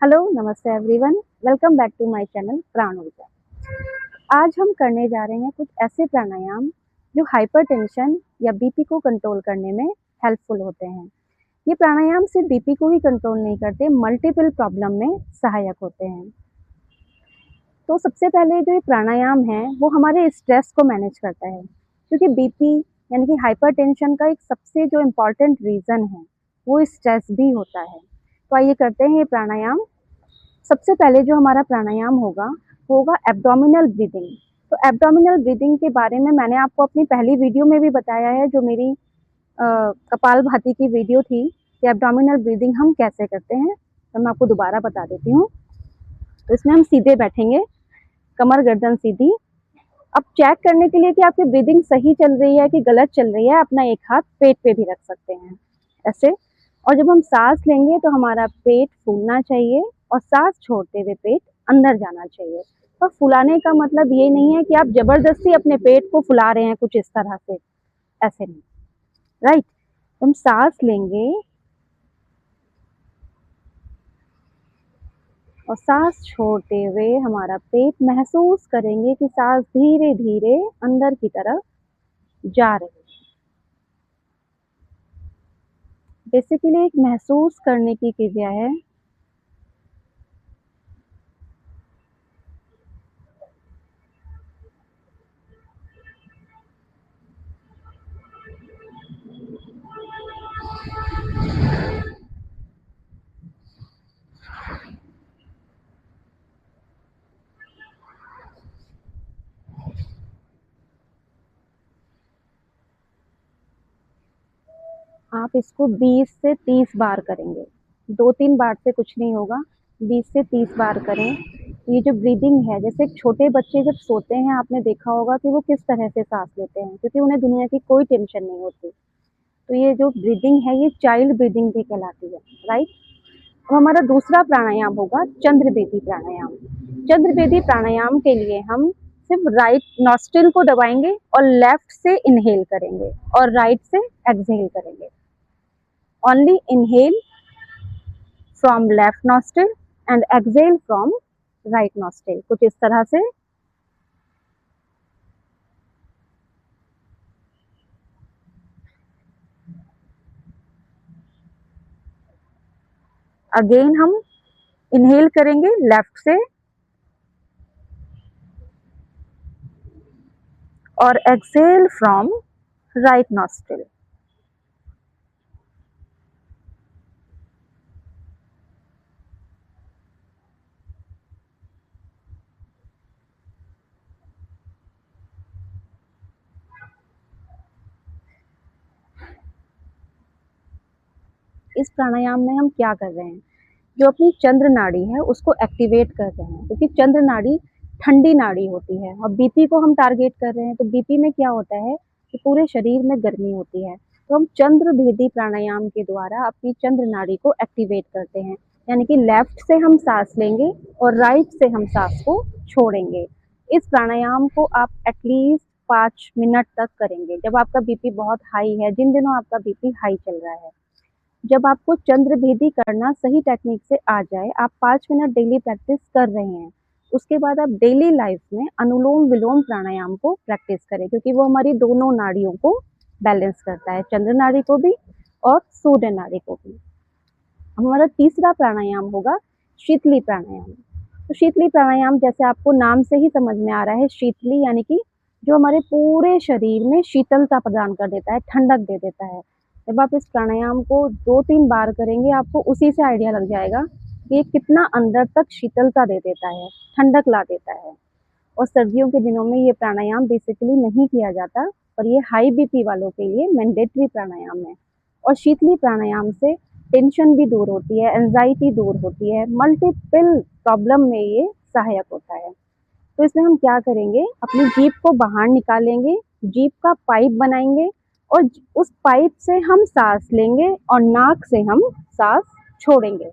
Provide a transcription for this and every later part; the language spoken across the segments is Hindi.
हेलो नमस्ते everyone. Welcome back to my channel Pran Urja. आज हम करने जा रहे हैं कुछ ऐसे प्राणायाम जो हाइपरटेंशन या बीपी को कंट्रोल करने में हेल्पफुल होते हैं। ये प्राणायाम सिर्फ बीपी को ही कंट्रोल नहीं करते, मल्टीपल प्रॉब्लम में सहायक होते हैं। तो सबसे पहले जो ये प्राणायाम है वो हमारे स्ट्रेस को मैनेज करता है, क्योंकि बीपी यानी कि हाइपरटेंशन का एक सबसे जो इम्पॉर्टेंट रीज़न है वो स्ट्रेस भी होता है। तो आइए करते हैं ये प्राणायाम। सबसे पहले जो हमारा प्राणायाम होगा वो होगा एब्डोमिनल ब्रीदिंग। तो एब्डोमिनल ब्रीदिंग के बारे में मैंने आपको अपनी पहली वीडियो में भी बताया है, जो मेरी कपालभाति की वीडियो थी कि एब्डोमिनल ब्रीदिंग हम कैसे करते हैं। तो मैं आपको दोबारा बता देती हूँ। तो इसमें हम सीधे बैठेंगे, कमर गर्दन सीधी। अब चेक करने के लिए कि आपकी ब्रीदिंग सही चल रही है कि गलत चल रही है, अपना एक हाथ पेट पे भी रख सकते हैं ऐसे। और जब हम सांस लेंगे तो हमारा पेट फूलना चाहिए और सांस छोड़ते हुए पेट अंदर जाना चाहिए। तो फुलाने का मतलब ये नहीं है कि आप जबरदस्ती अपने पेट को फुला रहे हैं कुछ इस तरह से, ऐसे नहीं। राइट। हम सांस लेंगे और सांस छोड़ते हुए हमारा पेट महसूस करेंगे कि सांस धीरे धीरे अंदर की तरफ जा रही है। बेसिकली एक महसूस करने की क्रिया है। आप इसको 20 से 30 बार करेंगे, 2-3 बार से कुछ नहीं होगा, 20 से 30 बार करें। ये जो ब्रीदिंग है, जैसे छोटे बच्चे जब सोते हैं आपने देखा होगा कि वो किस तरह से सांस लेते हैं, क्योंकि उन्हें दुनिया की कोई टेंशन नहीं होती। तो ये जो ब्रीदिंग है ये चाइल्ड ब्रीदिंग भी कहलाती है। राइट। अब हमारा दूसरा प्राणायाम होगा चंद्रबेदी प्राणायाम। चंद्रबेदी प्राणायाम के लिए हम सिर्फ राइट नॉस्ट्रिल को दबाएंगे और लेफ्ट से इनहेल करेंगे और राइट से एक्सहेल करेंगे। Only inhale from left nostril and exhale from right nostril, कुछ इस तरह से। अगेन हम इनहेल करेंगे लेफ्ट से और एक्सहेल फ्रॉम राइट नॉस्ट्रिल। इस प्राणायाम में हम क्या कर रहे हैं, जो अपनी चंद्र नाड़ी है उसको एक्टिवेट कर रहे हैं, क्योंकि चंद्र नाड़ी ठंडी नाड़ी होती है और बीपी को हम टारगेट कर रहे हैं। तो बीपी में क्या होता है कि पूरे शरीर में गर्मी होती है। तो हम चंद्र भेदी प्राणायाम के द्वारा अपनी चंद्र नाड़ी को एक्टिवेट करते हैं, यानी कि लेफ्ट से हम सांस लेंगे और राइट से हम सांस को छोड़ेंगे। इस प्राणायाम को आप एटलीस्ट 5 मिनट तक करेंगे जब आपका बीपी बहुत हाई है, जिन दिनों आपका बीपी हाई चल रहा है। जब आपको चंद्रभेदी करना सही टेक्निक से आ जाए, आप 5 मिनट डेली प्रैक्टिस कर रहे हैं, उसके बाद आप डेली लाइफ में अनुलोम विलोम प्राणायाम को प्रैक्टिस करें, क्योंकि वो हमारी दोनों नाड़ियों को बैलेंस करता है, चंद्र नाड़ी को भी और सूर्य नाड़ी को भी। हमारा तीसरा प्राणायाम होगा शीतली प्राणायाम। तो शीतली प्राणायाम जैसे आपको नाम से ही समझ में आ रहा है, शीतली यानी कि जो हमारे पूरे शरीर में शीतलता प्रदान कर देता है, ठंडक दे देता है। जब आप इस प्राणायाम को 2-3 बार करेंगे, आपको उसी से आइडिया लग जाएगा कि ये कितना अंदर तक शीतलता दे देता है, ठंडक ला देता है। और सर्दियों के दिनों में ये प्राणायाम बेसिकली नहीं किया जाता, पर ये हाई बीपी वालों के लिए मैंडेटरी प्राणायाम है। और शीतली प्राणायाम से टेंशन भी दूर होती है, एंजाइटी दूर होती है, मल्टीपल प्रॉब्लम में ये सहायक होता है। तो इसमें हम क्या करेंगे, अपनी जीभ को बाहर निकालेंगे, जीभ का पाइप बनाएंगे और उस पाइप से हम सांस लेंगे और नाक से हम सांस छोड़ेंगे।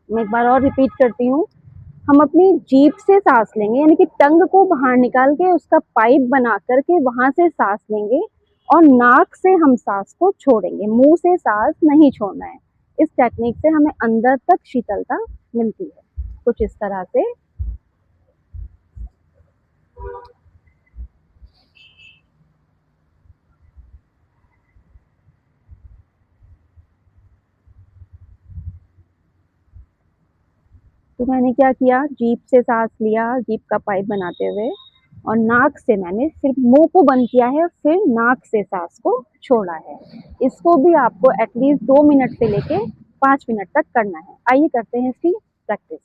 मैं एक बार और रिपीट करती हूँ। हम अपनी जीभ से सांस लेंगे, यानी कि टंग को बाहर निकाल के उसका पाइप बना करके वहां से सांस लेंगे और नाक से हम सांस को छोड़ेंगे, मुंह से सांस नहीं छोड़ना है। इस टेक्निक से हमें अंदर तक शीतलता मिलती है, कुछ इस तरह से। तो मैंने क्या किया, जीभ से सांस लिया, जीभ का पाइप बनाते हुए, और नाक से मैंने सिर्फ मुंह को बंद किया है, फिर नाक से सांस को छोड़ा है। इसको भी आपको एटलीस्ट 2 मिनट से लेके 5 मिनट तक करना है। आइए करते हैं इसकी प्रैक्टिस।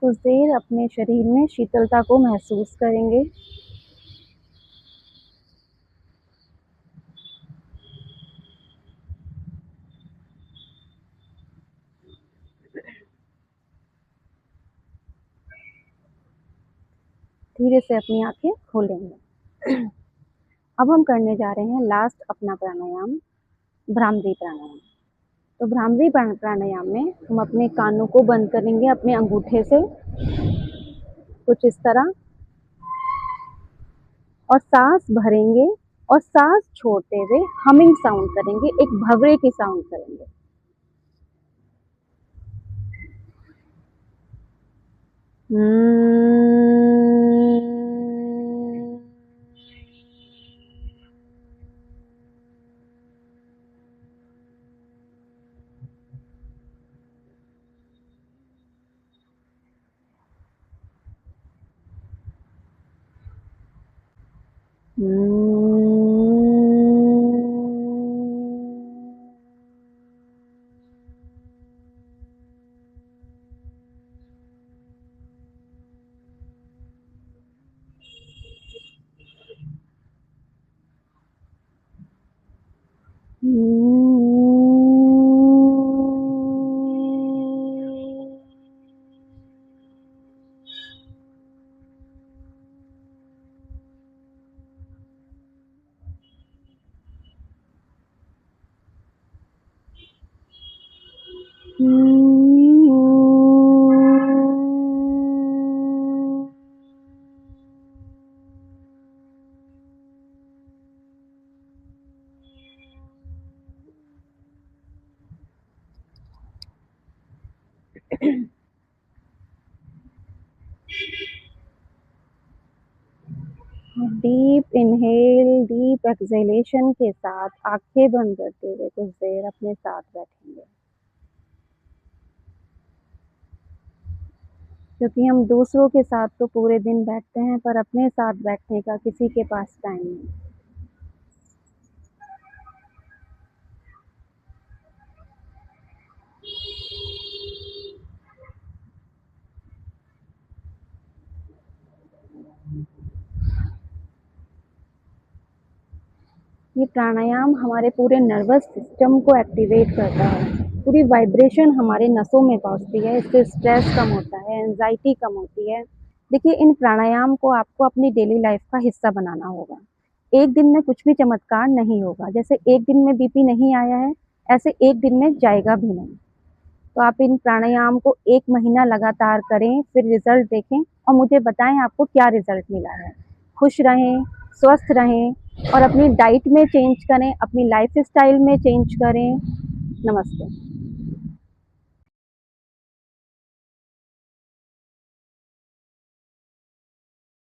कुछ देर अपने शरीर में शीतलता को महसूस करेंगे। धीरे से अपनी आंखें खोलेंगे। अब हम करने जा रहे हैं लास्ट अपना प्राणायाम, भ्रामरी प्राणायाम। तो भ्रामरी प्राणायाम में हम अपने कानों को बंद करेंगे अपने अंगूठे से, कुछ इस तरह, और सांस भरेंगे और सांस छोड़ते हुए हमिंग साउंड करेंगे, एक भवरे की साउंड करेंगे। डीप इनहेल, डीप एक्सहेलेशन के साथ आंखें बंद करते हुए कुछ देर अपने साथ बैठेंगे। क्योंकि हम दूसरों के साथ तो पूरे दिन बैठते हैं, पर अपने साथ बैठने का किसी के पास टाइम नहीं। ये प्राणायाम हमारे पूरे नर्वस सिस्टम को एक्टिवेट करता है, पूरी वाइब्रेशन हमारे नसों में पहुंचती है, इससे स्ट्रेस कम होता है, एंजाइटी कम होती है। देखिए, इन प्राणायाम को आपको अपनी डेली लाइफ का हिस्सा बनाना होगा। एक दिन में कुछ भी चमत्कार नहीं होगा, जैसे एक दिन में बीपी नहीं आया है, ऐसे एक दिन में जाएगा भी नहीं। तो आप इन प्राणायाम को 1 महीना लगातार करें, फिर रिज़ल्ट देखें और मुझे बताएँ आपको क्या रिज़ल्ट मिला है। खुश रहें, स्वस्थ रहें और अपनी डाइट में चेंज करें, अपनी लाइफ़स्टाइल में चेंज करें। नमस्ते।